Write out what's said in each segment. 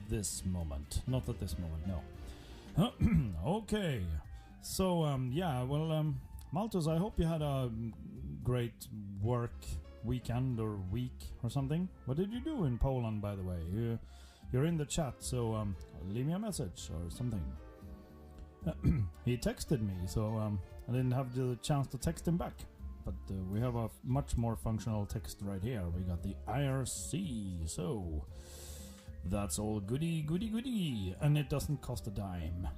this moment. Not at this moment, no. Okay. So, Malthus, I hope you had a great work weekend or week or something. What did you do in Poland, by the way? You're in the chat, so leave me a message or something. He texted me, so I didn't have the chance to text him back. But we have a much more functional text right here. We got the IRC, so that's all goody. And it doesn't cost a dime.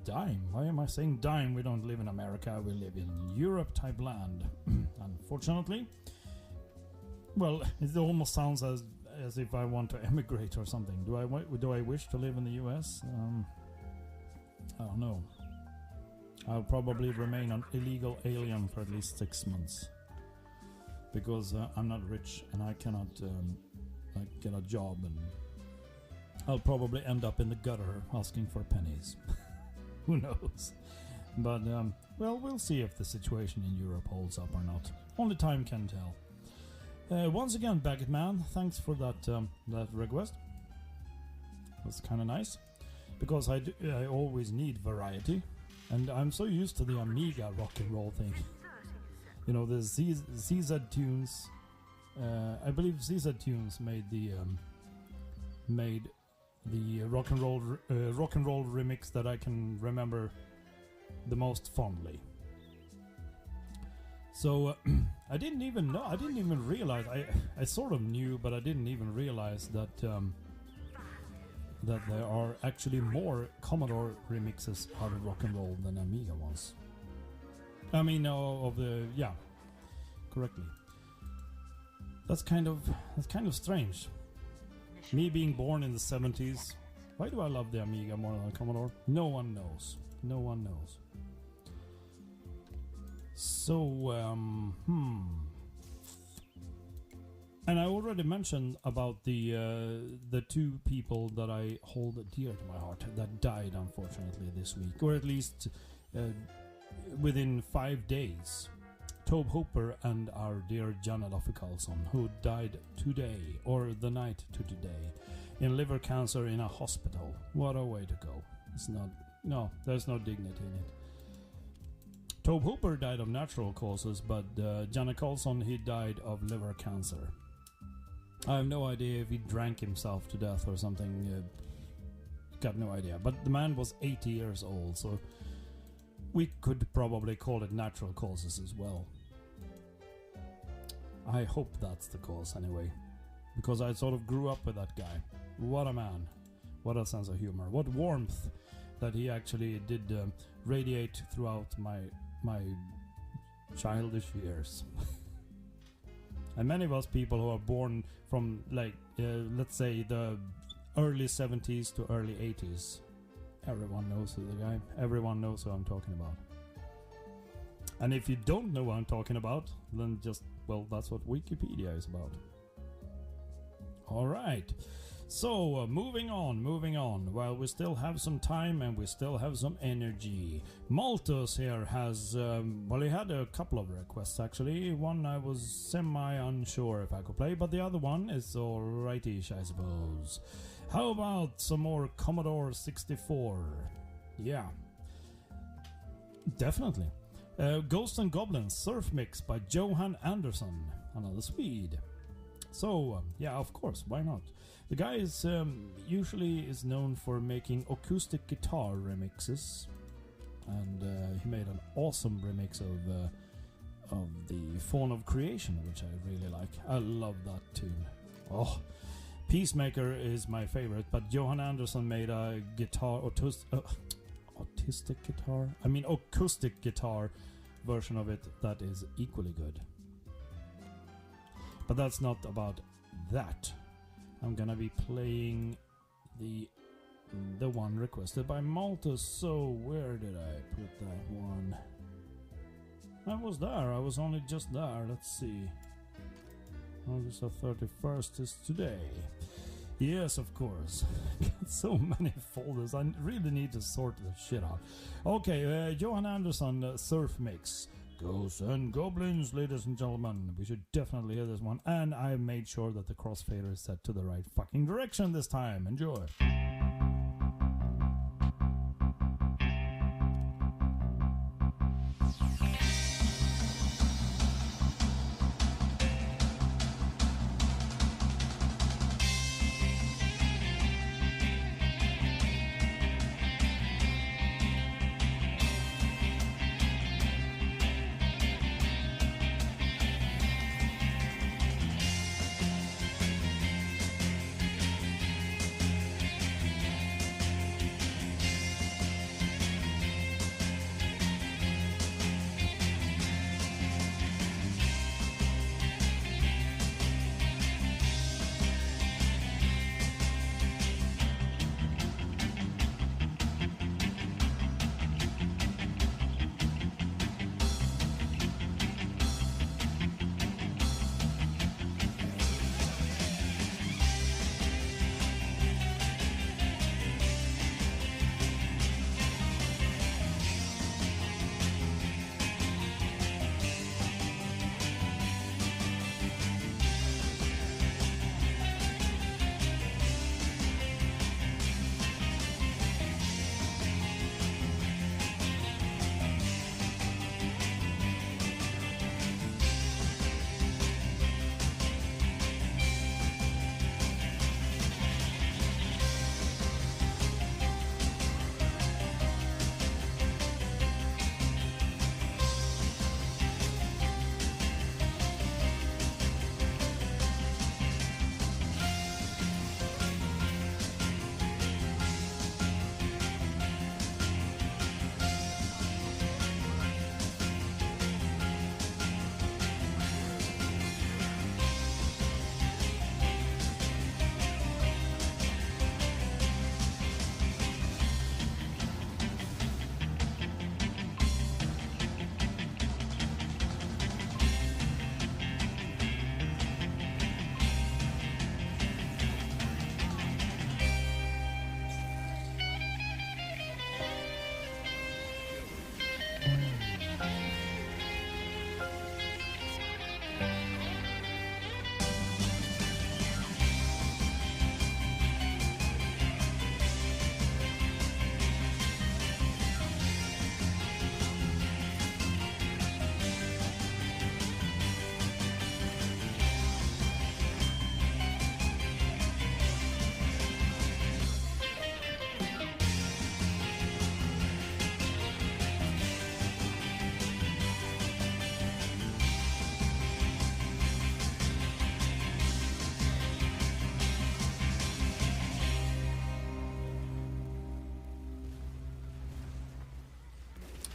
Dime? Why am I saying dime? We don't live in America, we live in Europe type land. Unfortunately. Well, it almost sounds as if I want to emigrate or something. Do I wish to live in the US? I don't know. I'll probably remain an illegal alien for at least 6 months. Because I'm not rich and I cannot get a job, and I'll probably end up in the gutter asking for pennies. Who knows? But, we'll see if the situation in Europe holds up or not. Only time can tell. Once again, Baggett Man, thanks for that request. That's kind of nice. Because I always need variety. And I'm so used to the Amiga rock and roll thing. You know, the CZ Tunes. I believe CZ Tunes made the rock and roll remix that I can remember the most fondly. So I didn't even know. I didn't even realize. I sort of knew, but I didn't even realize that there are actually more Commodore remixes out of rock and roll than Amiga ones. I mean, correctly. That's kind of strange. Me being born in the 70s, why do I love the Amiga more than the Commodore? No one knows. So, and I already mentioned about the two people that I hold dear to my heart that died unfortunately this week, or at least within 5 days. Tobe Hooper and our dear Janne Loffe Karlsson, who died today, or the night to today, in liver cancer in a hospital. What a way to go. There's no dignity in it. Tobe Hooper died of natural causes, but Janne Karlsson, he died of liver cancer. I have no idea if he drank himself to death or something. Got no idea. But the man was 80 years old, so we could probably call it natural causes as well. I hope that's the cause anyway. Because I sort of grew up with that guy. What a man. What a sense of humor. What warmth that he actually did radiate throughout my childish years. And many of us people who are born from, let's say, the early 70s to early 80s, everyone knows who the guy. Everyone knows who I'm talking about. And if you don't know what I'm talking about, then that's what Wikipedia is about. Alright. So, moving on. While we still have some time and we still have some energy. Malthus here has, he had a couple of requests actually. One I was semi-unsure if I could play, but the other one is alrightish, I suppose. How about some more Commodore 64? Yeah. Definitely. Ghosts and Goblins Surf Mix by Johan Andersson, another Swede. So, of course, why not? The guy is usually is known for making acoustic guitar remixes, and he made an awesome remix of the Fawn of Creation, which I really like. I love that tune. Oh, Peacemaker is my favorite, but Johan Andersson made a acoustic guitar version of it that is equally good. But that's not about that. I'm gonna be playing the one requested by Malthus. So where did I put that one? I was there. I was only just there. Let's see. August 31st is today. Yes, of course. Got so many folders. I really need to sort this shit out. Okay, Johan Andersson Surf Mix. Ghosts and Goblins, ladies and gentlemen. We should definitely hear this one. And I made sure that the crossfader is set to the right fucking direction this time. Enjoy.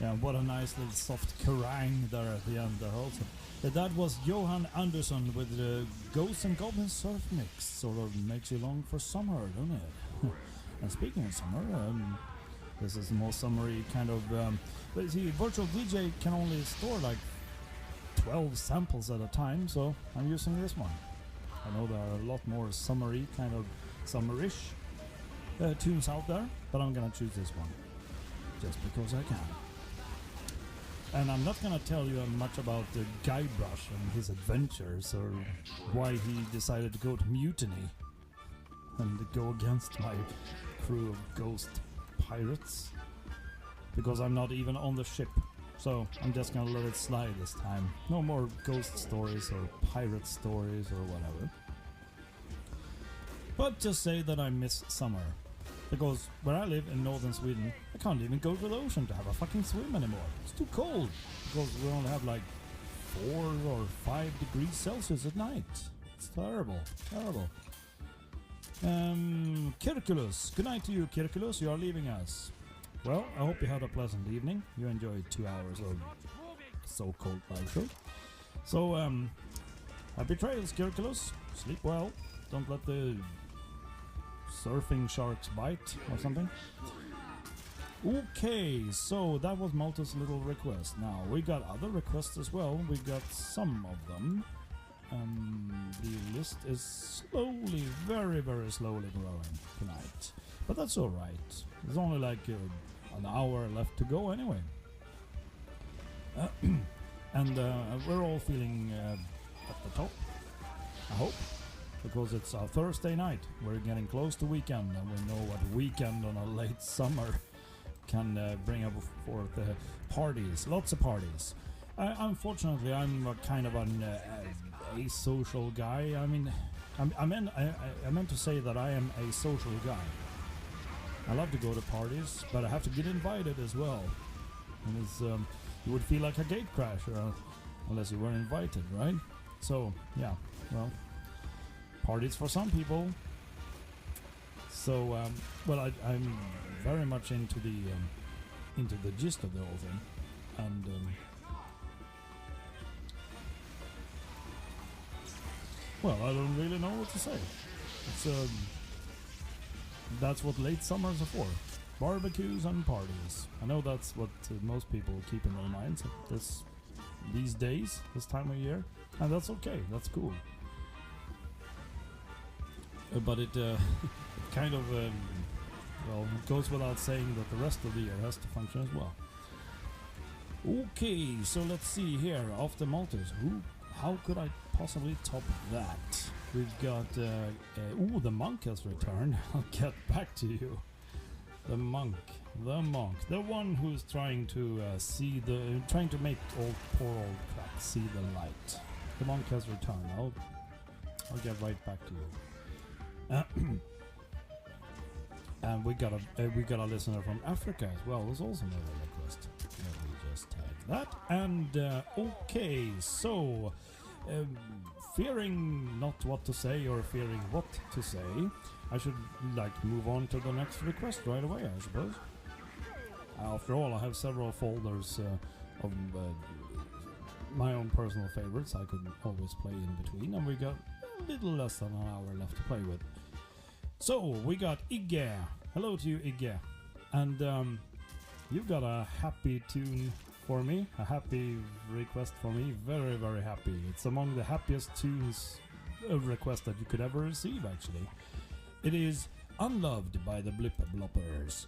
Yeah, what a nice little soft kerrang there at the end there also. That was Johan Andersson with the Ghosts and Goblins surf mix. Sort of makes you long for summer, don't it? And speaking of summer, this is the more summery kind of... but see, Virtual DJ can only store like 12 samples at a time, so I'm using this one. I know there are a lot more summery, kind of summerish tunes out there, but I'm gonna choose this one. Just because I can. And I'm not gonna tell you much about the Guybrush and his adventures, or why he decided to go to Mutiny and go against my crew of ghost pirates, because I'm not even on the ship. So I'm just gonna let it slide this time. No more ghost stories or pirate stories or whatever. But just say that I miss summer. Because where I live in northern Sweden, I can't even go to the ocean to have a fucking swim anymore. It's too cold. Because we only have like 4 or 5 degrees Celsius at night. It's terrible. Terrible. Kirkulus. Good night to you, Kirkulus. You are leaving us. Well, I hope you had a pleasant evening. You enjoyed 2 hours of so-called live show. So, happy trails, Kirkulus. Sleep well. Don't let the surfing sharks bite or something. Okay, so that was Malta's little request. Now, we got other requests as well. We got some of them. The list is slowly, very, very slowly growing tonight. But that's alright. There's only like an hour left to go anyway. And we're all feeling at the top, I hope, because it's our Thursday night. We're getting close to weekend, and we know what weekend on a late summer can bring up forth parties, lots of parties. Unfortunately, I'm kind of an asocial guy. I mean, I meant to say that I am a social guy. I love to go to parties, but I have to get invited as well. And it's, you would feel like a gatecrasher unless you were invited, right? So, yeah, well, parties for some people. So, well, I'm very much into the gist of the whole thing, and well, I don't really know what to say. It's that's what late summers are for. Barbecues and parties. I know that's what most people keep in their minds at these days, this time of year, and that's okay. That's cool. But it kind of well, it goes without saying that the rest of the year has to function as well. Okay, so let's see here. After Maltese, how could I possibly top that? We've got the monk has returned. I'll get back to you. The monk, the one who's trying to trying to make poor old Crack see the light. The monk has returned. I'll get right back to you. And we got a listener from Africa as well. There's also another request. Let me just tag that. And okay, so fearing not what to say or fearing what to say, I should like move on to the next request right away, I suppose. After all, I have several folders of my own personal favorites I could always play in between, and we got a little less than an hour left to play with. So, we got Igge. Hello to you, Igge. And you've got a happy tune for me, a happy request for me. Very, very happy. It's among the happiest tunes request that you could ever receive, actually. It is Unloved by the Blip Bloppers.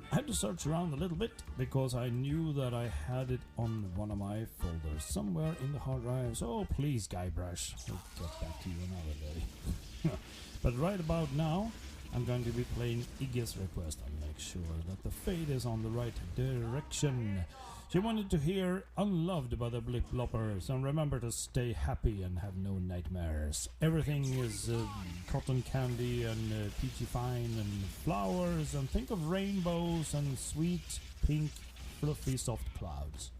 I had to search around a little bit because I knew that I had it on one of my folders somewhere in the hard drive. So please, Guybrush, I'll get back to you another day. But right about now, I'm going to be playing Iggy's request. I'll make sure that the fade is on the right direction. She wanted to hear Unloved by the Blip Bloppers, and remember to stay happy and have no nightmares. Everything is cotton candy and peachy fine and flowers, and think of rainbows and sweet, pink, fluffy, soft clouds.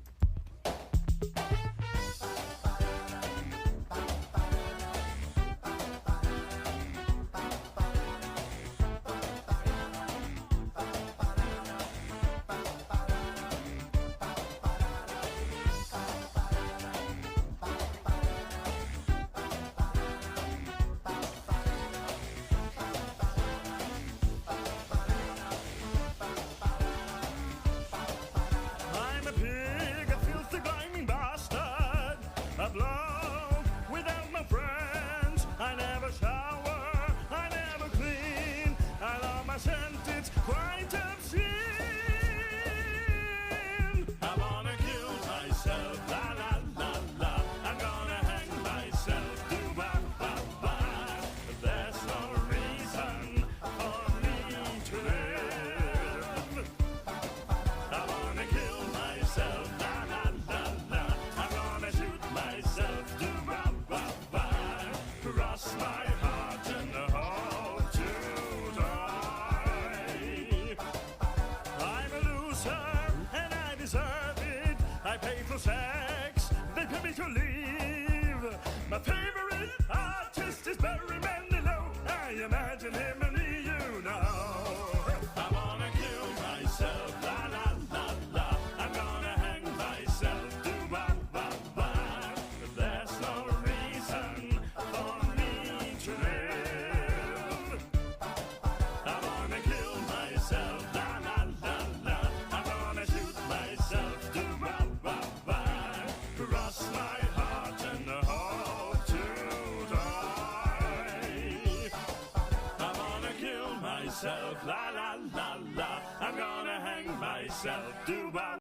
La la la la, I'm gonna hang myself, do